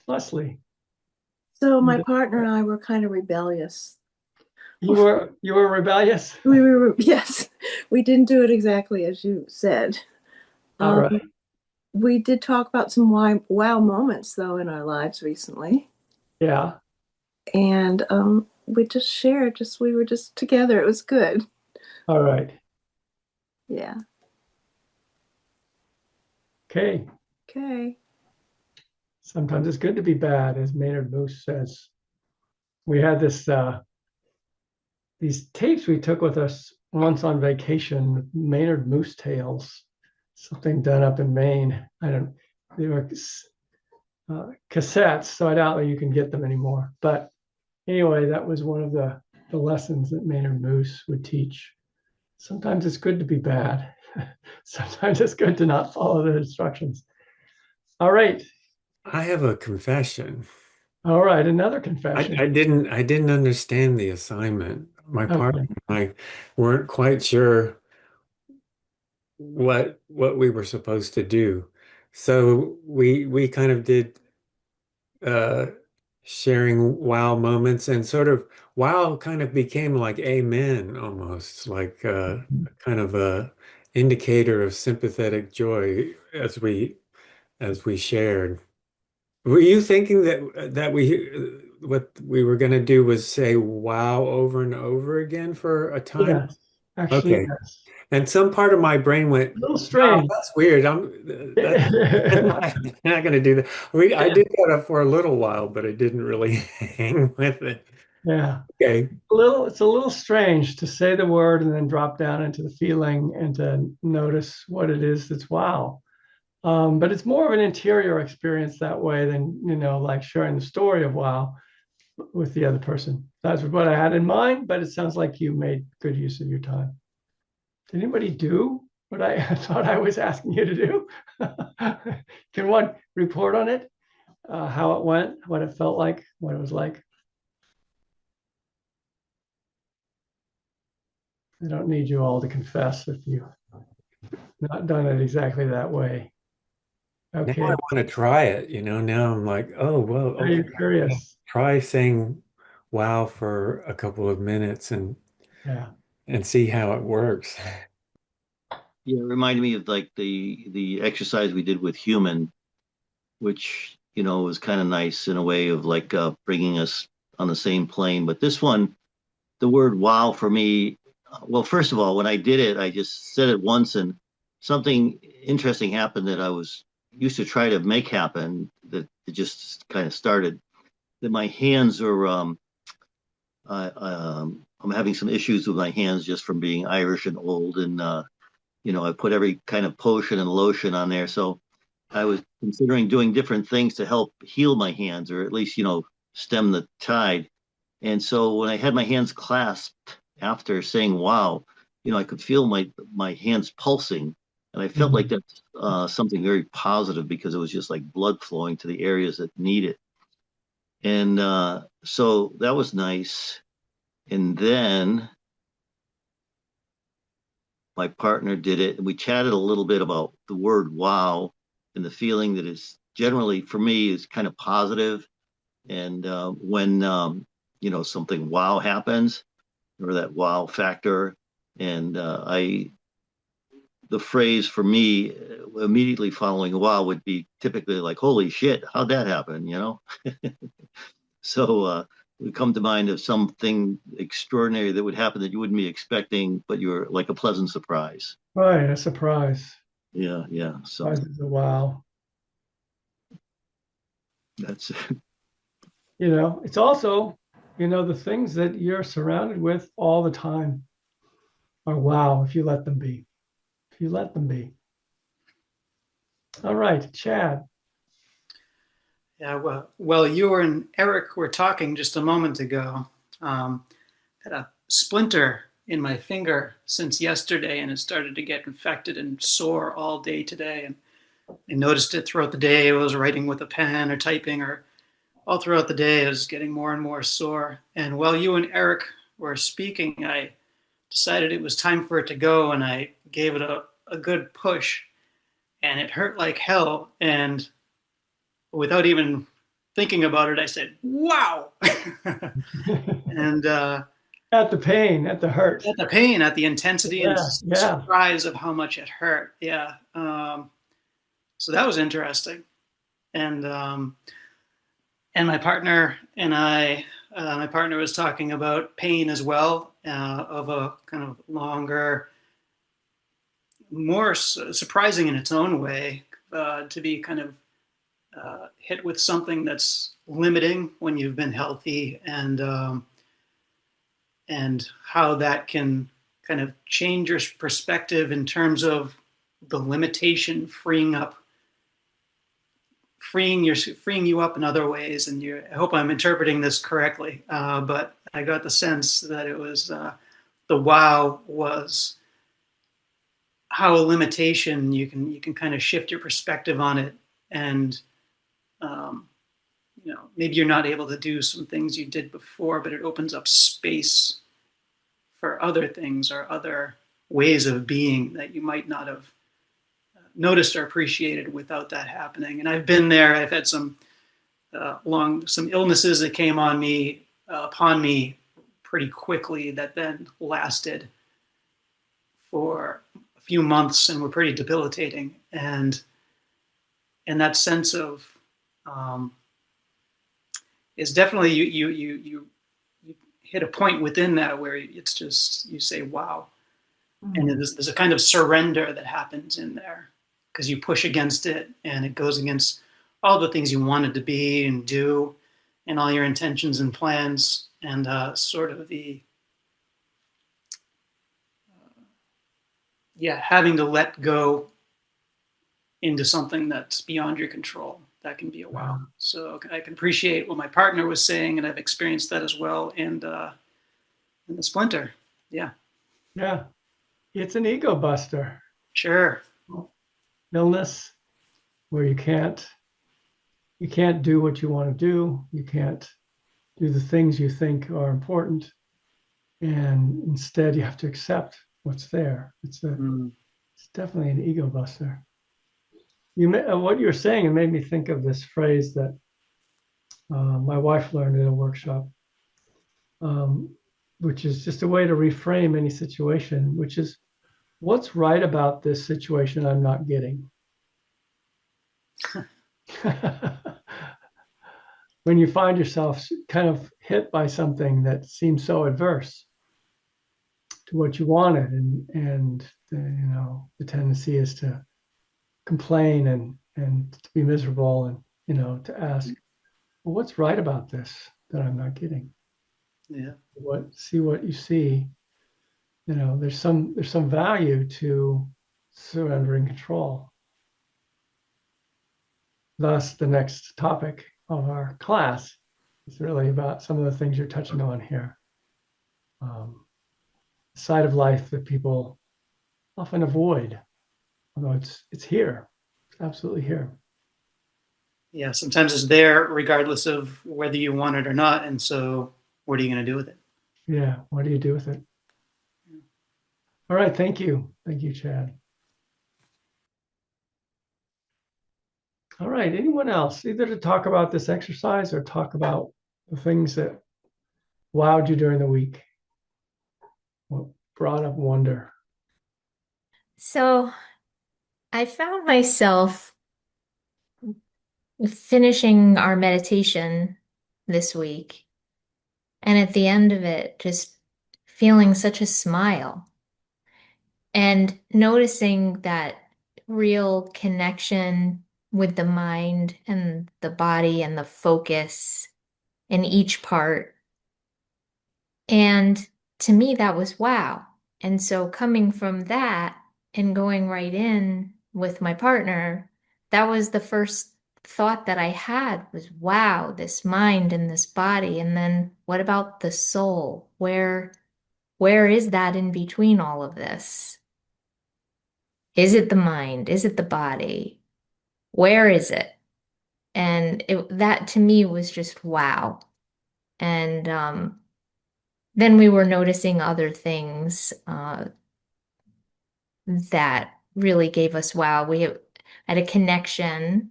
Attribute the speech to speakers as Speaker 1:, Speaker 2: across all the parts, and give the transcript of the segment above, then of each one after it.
Speaker 1: Leslie.
Speaker 2: So my partner and I were kind of rebellious.
Speaker 1: You were rebellious.
Speaker 2: We were, yes, we didn't do it exactly as you said.
Speaker 1: All
Speaker 2: Um,
Speaker 1: right.
Speaker 2: we did talk about some wow moments though in our lives recently,
Speaker 1: Yeah.
Speaker 2: and we just shared. Just we were just together. It was good.
Speaker 1: All right.
Speaker 2: Yeah.
Speaker 1: Okay.
Speaker 2: Okay.
Speaker 1: Sometimes it's good to be bad, as Maynard Moose says. We had these tapes we took with us once on vacation, Maynard Moose tales, something done up in Maine. I don't. They were cassettes, so I doubt that you can get them anymore. But anyway, that was one of the lessons that Maynard Moose would teach. Sometimes it's good to be bad. Sometimes it's good to not follow the instructions. All right.
Speaker 3: I have a confession.
Speaker 1: All right. Another
Speaker 3: I,
Speaker 1: confession.
Speaker 3: I didn't I didn't understand the assignment. My partner
Speaker 1: Okay.
Speaker 3: and I weren't quite sure what we were supposed to do. So we kind of did uh sharing wow moments, and sort of wow kind of became like amen, almost like kind of a indicator of sympathetic joy as we shared. Were you thinking that we what we were going to do was say wow over and over again for a time?
Speaker 1: Yes. Actually,
Speaker 3: Okay.
Speaker 1: yes.
Speaker 3: And some part of my brain went,
Speaker 1: A little
Speaker 3: "Oh,
Speaker 1: strange.
Speaker 3: that's weird. That's not going to do that." I did that for a little while, but I didn't really hang with it.
Speaker 1: Yeah.
Speaker 3: Okay.
Speaker 1: It's a little strange to say the word and then drop down into the feeling and to notice what it is that's wow. But it's more of an interior experience that way than, like sharing the story of wow with the other person. That's what I had in mind, but it sounds like you made good use of your time. Did anybody do what I thought I was asking you to do? Can one report on it? How it went, what it felt like, what it was like? I don't need you all to confess if you've not done it exactly that way.
Speaker 3: Now I
Speaker 1: Okay.
Speaker 3: want to try it. Now I'm like, oh, well,
Speaker 1: Are
Speaker 3: okay.
Speaker 1: you curious?
Speaker 3: Try saying wow for a couple of minutes
Speaker 1: Yeah.
Speaker 3: and see how it works.
Speaker 4: Yeah, it reminded me of like the exercise we did with human, which was kind of nice in a way of like bringing us on the same plane. But this one, the word "wow" for me, well, first of all, when I did it, I just said it once, and something interesting happened that I was used to try to make happen. That it just kind of started. That my hands are I'm having some issues with my hands just from being Irish and old, and I put every kind of potion and lotion on there. So I was considering doing different things to help heal my hands, or at least stem the tide. And so when I had my hands clasped after saying "wow," I could feel my hands pulsing, and I felt like
Speaker 1: Mhm.
Speaker 4: that's something very positive because it was just like blood flowing to the areas that need it. And so that was nice. And then my partner did it, and we chatted a little bit about the word "wow" and the feeling that is generally for me is kind of positive. And when something wow happens, or that wow factor, and I the phrase for me immediately following a wow would be typically like, "Holy shit, how'd that happen?" So would come to mind of something extraordinary that would happen that you wouldn't be expecting, but you're like a pleasant surprise.
Speaker 1: Right, a surprise.
Speaker 4: Yeah, yeah. So
Speaker 1: Surprise is a wow.
Speaker 4: that's
Speaker 1: It's also, the things that you're surrounded with all the time are wow if you let them be. If you let them be. All right, Chad.
Speaker 5: Yeah, well, you and Eric were talking just a moment ago. Had a splinter in my finger since yesterday, and it started to get infected and sore all day today. And I noticed it throughout the day. I was writing with a pen or typing, or all throughout the day, it was getting more and more sore. And while you and Eric were speaking, I decided it was time for it to go, and I gave it a good push, and it hurt like hell. And without even thinking about it, I said, wow. And
Speaker 1: At the pain, at the hurt.
Speaker 5: at the pain, at the intensity and
Speaker 1: Yeah, yeah.
Speaker 5: surprise of how much it hurt. Yeah. So that was interesting. And my partner and I, my partner was talking about pain as well, of a kind of longer, more surprising in its own way, to be kind of hit with something that's limiting when you've been healthy, and how that can kind of change your perspective in terms of the limitation freeing you up in other ways. And I hope I'm interpreting this correctly, but I got the sense that it was the wow was how a limitation you can kind of shift your perspective on it, and maybe you're not able to do some things you did before, but it opens up space for other things or other ways of being that you might not have noticed or appreciated without that happening. And I've been there. I've had some some illnesses that came on me upon me pretty quickly that then lasted for a few months and were pretty debilitating. And that sense of is definitely you hit a point within that where it's just you say wow. And there's a kind of surrender that happens in there because you push against it and it goes against all the things you wanted to be and do and all your intentions and plans, and sort of the having to let go into something that's beyond your control. That can be a wow. So I can appreciate what my partner was saying, and I've experienced that as well. And in the splinter, yeah,
Speaker 1: It's an ego buster.
Speaker 5: sure.
Speaker 1: Illness where you can't do what you want to do. You can't do the things you think are important, and instead you have to accept what's there. It's definitely an ego buster. What you're saying, it made me think of this phrase that my wife learned in a workshop, which is just a way to reframe any situation, which is, what's right about this situation I'm not getting? When you find yourself kind of hit by something that seems so adverse to what you wanted, and the tendency is to complain and to be miserable, and to ask, well, what's right about this that I'm not getting?
Speaker 5: Yeah.
Speaker 1: See what you see. There's some value to surrendering control. Thus, the next topic of our class is really about some of the things you're touching on here. Side of life that people often avoid, although it's here. It's absolutely here.
Speaker 5: Yeah, sometimes it's there regardless of whether you want it or not. And so what are you going to do with it?
Speaker 1: Yeah, what do you do with it? All right, thank you. Thank you, Chad. All right, anyone else, either to talk about this exercise or talk about the things that wowed you during the week? What brought up wonder?
Speaker 6: So I found myself finishing our meditation this week, and at the end of it, just feeling such a smile and noticing that real connection with the mind and the body and the focus in each part. And to me, that was wow. And so coming from that and going right in with my partner, that was the first thought that I had was, wow, this mind and this body. And then what about the soul? Where is that in between all of this? Is it the mind? Is it the body? Where is it? And that to me was just wow. And then we were noticing other things that really gave us wow. We had a connection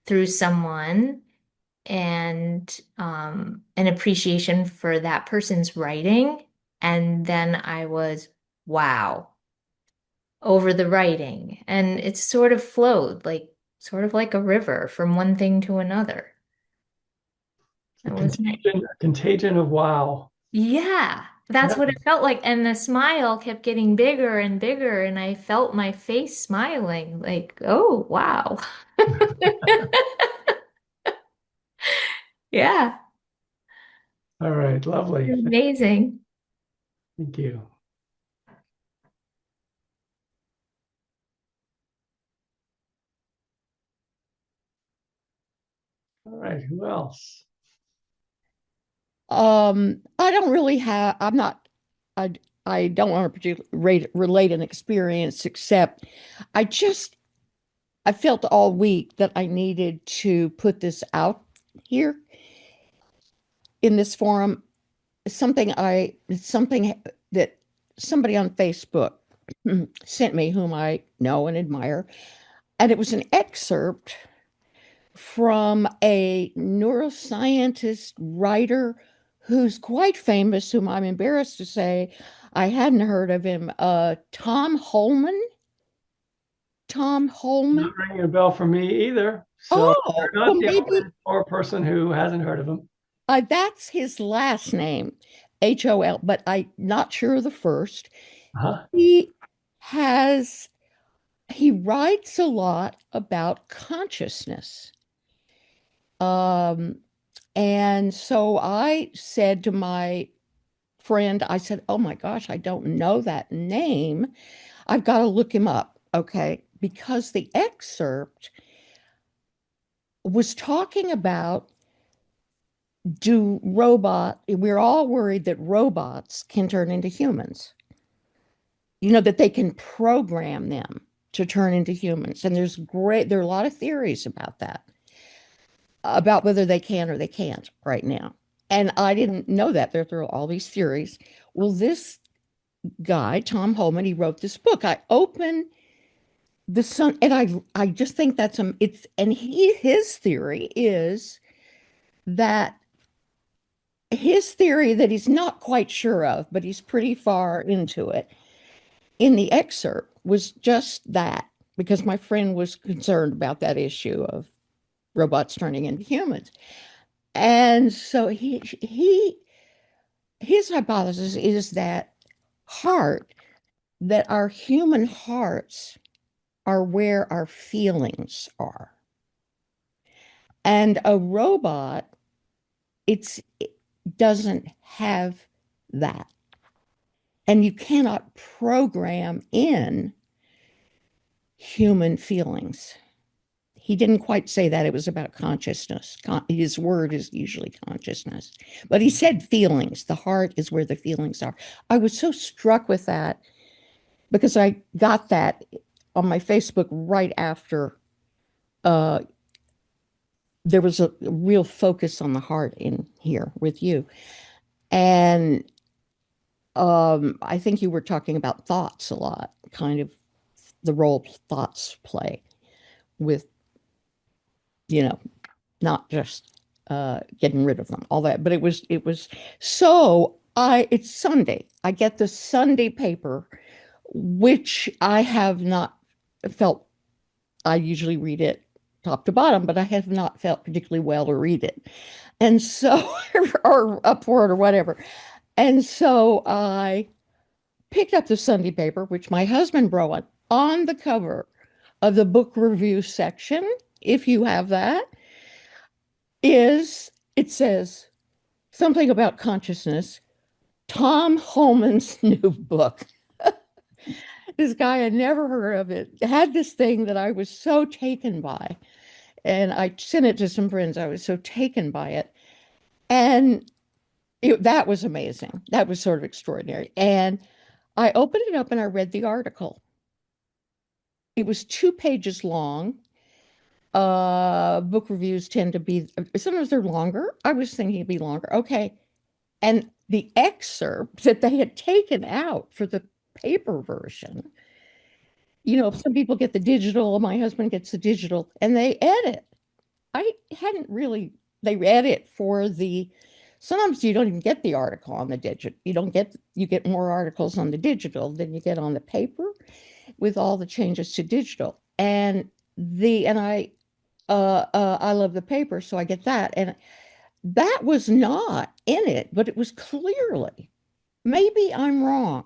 Speaker 6: through someone, and an appreciation for that person's writing. And then I was, wow, over the writing. And it sort of flowed, like sort of like a river from one thing to another.
Speaker 1: A
Speaker 6: It was nice.
Speaker 1: contagion of wow.
Speaker 6: Yeah, that's
Speaker 1: Yeah.
Speaker 6: what it felt like. And the smile kept getting bigger and bigger, and I felt my face smiling, like, oh, wow. Yeah,
Speaker 1: All right. Lovely.
Speaker 6: amazing.
Speaker 1: Thank you. All right. Who else?
Speaker 7: I don't really have, I'm not, I, I don't want to relate an experience, except I just, I felt all week that I needed to put this out here in this forum. Something that somebody on Facebook sent me, whom I know and admire. And it was an excerpt from a neuroscientist writer who's quite famous, whom I'm embarrassed to say I hadn't heard of him, Tom Holman. Tom Holman.
Speaker 1: Not ringing a bell for me either. So
Speaker 7: Oh,
Speaker 1: you're
Speaker 7: well,
Speaker 1: not the
Speaker 7: maybe
Speaker 1: only poor person who hasn't heard of him.
Speaker 7: that's his last name, Hol, but I'm not sure of the first.
Speaker 1: Uh-huh.
Speaker 7: He has, he writes a lot about consciousness. Um, and so I said to my friend, I said, oh my gosh, I don't know that name. I've got to look him up. Okay. Because the excerpt was talking about we're all worried that robots can turn into humans, that they can program them to turn into humans. And there are a lot of theories about that, about whether they can or they can't right now. And I didn't know that. There are all these theories. Well, this guy, Tom Holman, he wrote this book. I open the sun and I just think his theory is that his theory that he's not quite sure of, but he's pretty far into it in the excerpt was just that, because my friend was concerned about that issue of robots turning into humans. And so his hypothesis is that our human hearts are where our feelings are. And a robot, it doesn't have that. And you cannot program in human feelings. He didn't quite say that. It was about consciousness. His word is usually consciousness. But he said feelings. The heart is where the feelings are. I was so struck with that because I got that on my Facebook right after uh, there was a real focus on the heart in here with you. And I think you were talking about thoughts a lot, kind of the role thoughts play with, you know, not just getting rid of them, all that. But it's Sunday. I get the Sunday paper, which I have not felt, I usually read it top to bottom, but I have not felt particularly well to read it. And so, or up for it or whatever. And so I picked up the Sunday paper, which my husband brought on the cover of the book review section, if you have that, it says something about consciousness, Tom Holman's new book. This guy I never heard of it had this thing that I was so taken by. And I sent it to some friends. I was so taken by it. And that was amazing. That was sort of extraordinary. And I opened it up and I read the article. It was 2 pages long. Book reviews tend to be, sometimes they're longer. I was thinking it'd be longer. Okay. And the excerpt that they had taken out for the paper version, some people get the digital, my husband gets the digital, and they edit. I hadn't really they read it for the, sometimes you don't even get the article on the digital. You get more articles on the digital than you get on the paper with all the changes to digital. I love the paper, so I get that. And that was not in it, but it was clearly, maybe I'm wrong.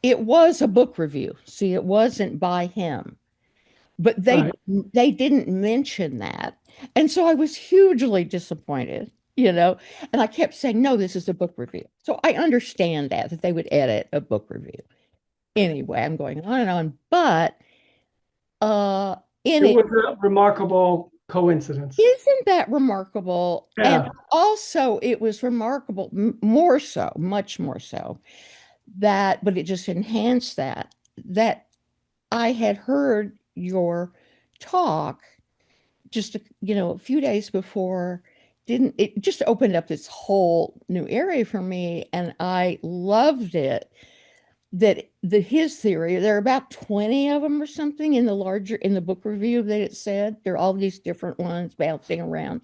Speaker 7: It was a book review. See, it wasn't by him, but
Speaker 1: Right.
Speaker 7: they didn't mention that. And so I was hugely disappointed, you know, and I kept saying, no, this is a book review. So I understand that they would edit a book review. Anyway, I'm going on and on, but uh in
Speaker 1: It
Speaker 7: it,
Speaker 1: was a remarkable coincidence.
Speaker 7: isn't that remarkable? And
Speaker 1: Yeah.
Speaker 7: also it was remarkable, more so, much more so, that, but it just enhanced that I had heard your talk just a few days before. Didn't it just opened up this whole new area for me, and I loved it. That his theory, there are about 20 of them or something in the book review that it said there are all these different ones bouncing around,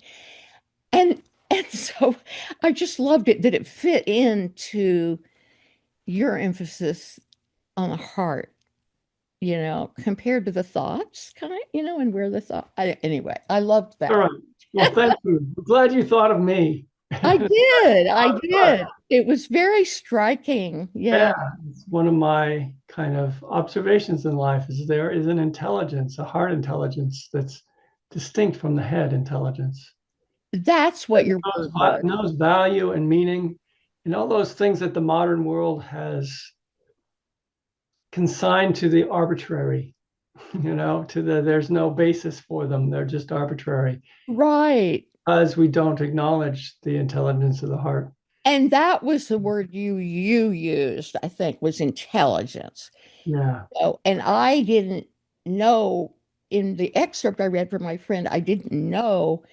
Speaker 7: and so I just loved it that it fit into your emphasis on the heart, compared to the thoughts, kind of, and where the thought. Anyway, I loved
Speaker 1: All
Speaker 7: that.
Speaker 1: right. Well, thank you. I'm glad you thought of me.
Speaker 7: I did. I
Speaker 1: Yeah,
Speaker 7: did. It was very striking. Yeah.
Speaker 1: it's one of my kind of observations in life is there is an intelligence, a heart intelligence that's distinct from the head intelligence.
Speaker 7: That's what
Speaker 1: It
Speaker 7: your word was.
Speaker 1: knows value and meaning and all those things that the modern world has consigned to the arbitrary, there's no basis for them. They're just arbitrary
Speaker 7: Right.
Speaker 1: because we don't acknowledge the intelligence of the heart.
Speaker 7: And that was the word you used, I think, was intelligence.
Speaker 1: Yeah.
Speaker 7: So, and I didn't know, in the excerpt I read from my friend, I didn't know.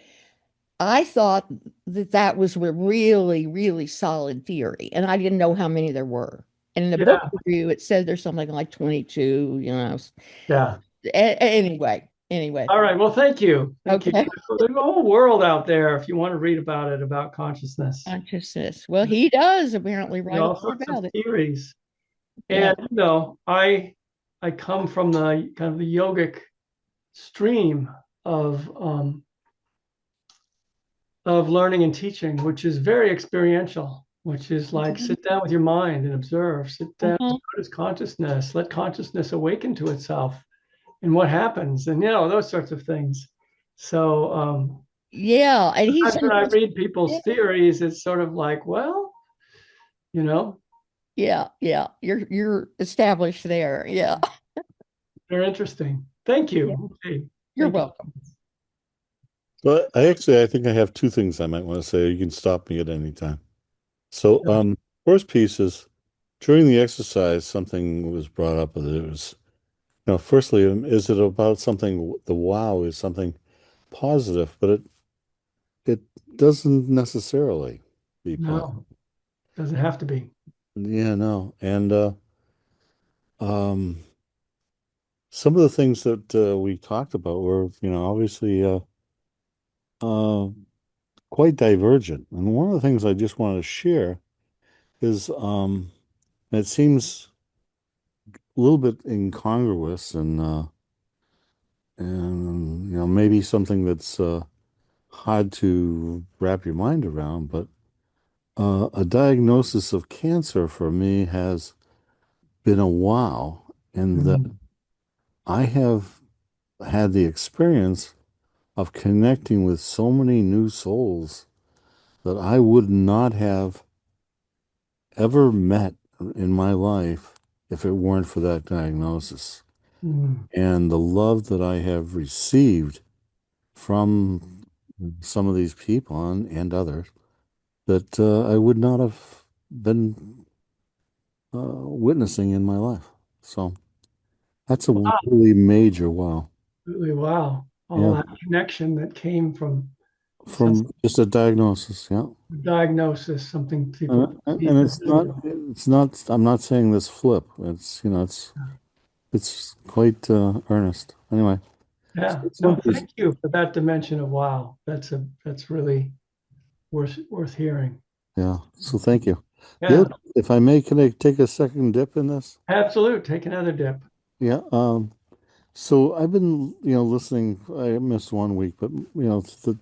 Speaker 7: I thought that that was a really, really solid theory, and I didn't know how many there were. And in the book
Speaker 1: Yeah.
Speaker 7: review, it said there's something like 22,
Speaker 1: Yeah.
Speaker 7: Anyway,
Speaker 1: All right. Well, thank you. Thank you.
Speaker 7: okay.
Speaker 1: There's a whole world out there if you want to read about it, about consciousness.
Speaker 7: Consciousness. Well, he does apparently
Speaker 1: You know,
Speaker 7: write
Speaker 1: all
Speaker 7: more
Speaker 1: sorts of
Speaker 7: about it.
Speaker 1: theories.
Speaker 7: Yeah.
Speaker 1: And I come from the kind of the yogic stream of learning and teaching, which is very experiential, which is like sit down with your mind and observe, sit down,
Speaker 7: Mhm.
Speaker 1: what is consciousness, let consciousness awaken to itself and what happens, and those sorts of things. So
Speaker 7: Yeah, and he's
Speaker 1: sometimes when I read
Speaker 7: yeah,
Speaker 1: people's theories, it's sort of like, well, you know,
Speaker 7: yeah. You're established there. Yeah.
Speaker 1: they're interesting. Thank
Speaker 7: Yeah.
Speaker 1: you. Okay.
Speaker 7: You're
Speaker 1: Thank you.
Speaker 7: welcome.
Speaker 8: Well, I think I have two things I might want to say. You can stop me at any time. So, first piece is during the exercise, something was brought up that it was, firstly, is it about something, the wow is something positive, but it doesn't necessarily be positive.
Speaker 1: No, doesn't have to be.
Speaker 8: Yeah, no. And um some of the things that we talked about were, obviously uh quite divergent. And one of the things I just wanted to share is and it seems a little bit incongruous and maybe something that's hard to wrap your mind around, but a diagnosis of cancer for me has been a wow, in that
Speaker 1: Mm,
Speaker 8: I have had the experience of connecting with so many new souls that I would not have ever met in my life if it weren't for that diagnosis.
Speaker 1: mm.
Speaker 8: And the love that I have received from some of these people and others that I would not have been witnessing in my life. So that's a
Speaker 1: Wow,
Speaker 8: really major wow.
Speaker 1: really, wow. All
Speaker 8: Yeah.
Speaker 1: that connection that came from some
Speaker 8: From just a diagnosis. Yeah.
Speaker 1: diagnosis, something people
Speaker 8: And
Speaker 1: perceive as real.
Speaker 8: I'm not saying this flip. It's quite earnest. Anyway, so
Speaker 1: Yeah.
Speaker 8: that's one
Speaker 1: No,
Speaker 8: piece.
Speaker 1: thank you for that dimension of wow. That's really worth hearing.
Speaker 8: Yeah. So thank you.
Speaker 1: Yeah,
Speaker 8: If I may, can I take a second dip in this?
Speaker 1: absolute. Take another dip.
Speaker 8: Yeah. So I've been, listening. I missed 1 week, but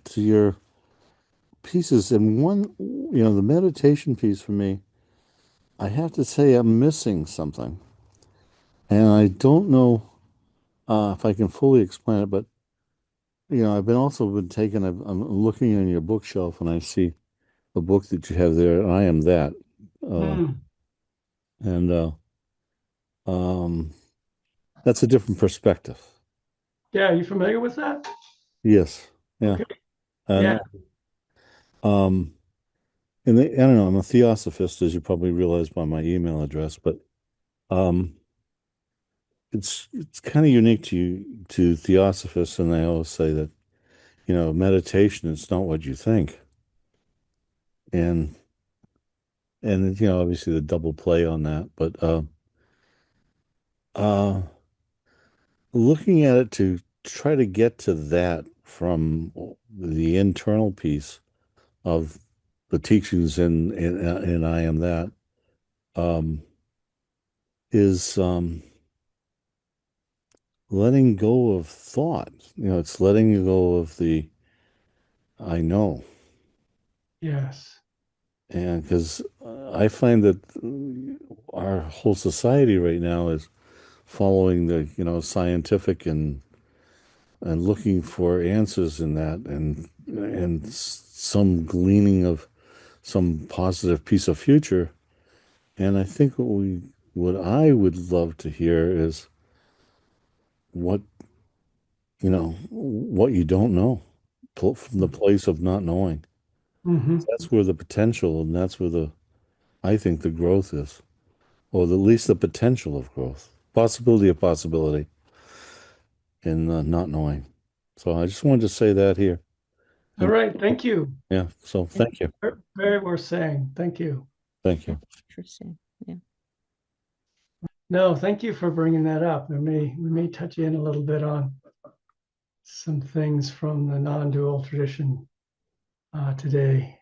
Speaker 8: to your pieces, and the meditation piece for me, I have to say I'm missing something, and I don't know if I can fully explain it. But I've been taking. I'm looking in your bookshelf, and I see the book that you have there, and I am that, uh,
Speaker 1: Mm.
Speaker 8: and um, that's a different perspective.
Speaker 1: Yeah, you familiar with that?
Speaker 8: Yes. Yeah.
Speaker 1: Okay.
Speaker 8: And
Speaker 1: Yeah.
Speaker 8: um, I don't know. I'm a theosophist, as you probably realize by my email address, but um, it's kind of unique to theosophists, and they always say that meditation is not what you think, and obviously the double play on that, but uh, looking at it to try to get to that from the internal piece of the teachings in I am that um, is letting go of thought. It's letting go of the I know.
Speaker 1: Yes.
Speaker 8: And because I find that our whole society right now is following the, scientific and looking for answers in that and some gleaning of some positive piece of future. And I think what I would love to hear is what, what you don't know from the place of not knowing.
Speaker 1: Hmm.
Speaker 8: That's where the potential and that's where I think the growth is. Or at least the potential of growth, possibility of possibility in not knowing. So I just wanted to say that here.
Speaker 1: All
Speaker 8: And
Speaker 1: right. Thank you.
Speaker 8: yeah, so thank you.
Speaker 1: Very worth saying. Thank you.
Speaker 8: Thank you.
Speaker 7: Interesting. Yeah.
Speaker 1: No, thank you for bringing that up. We may touch in a little bit on some things from the non-dual tradition today.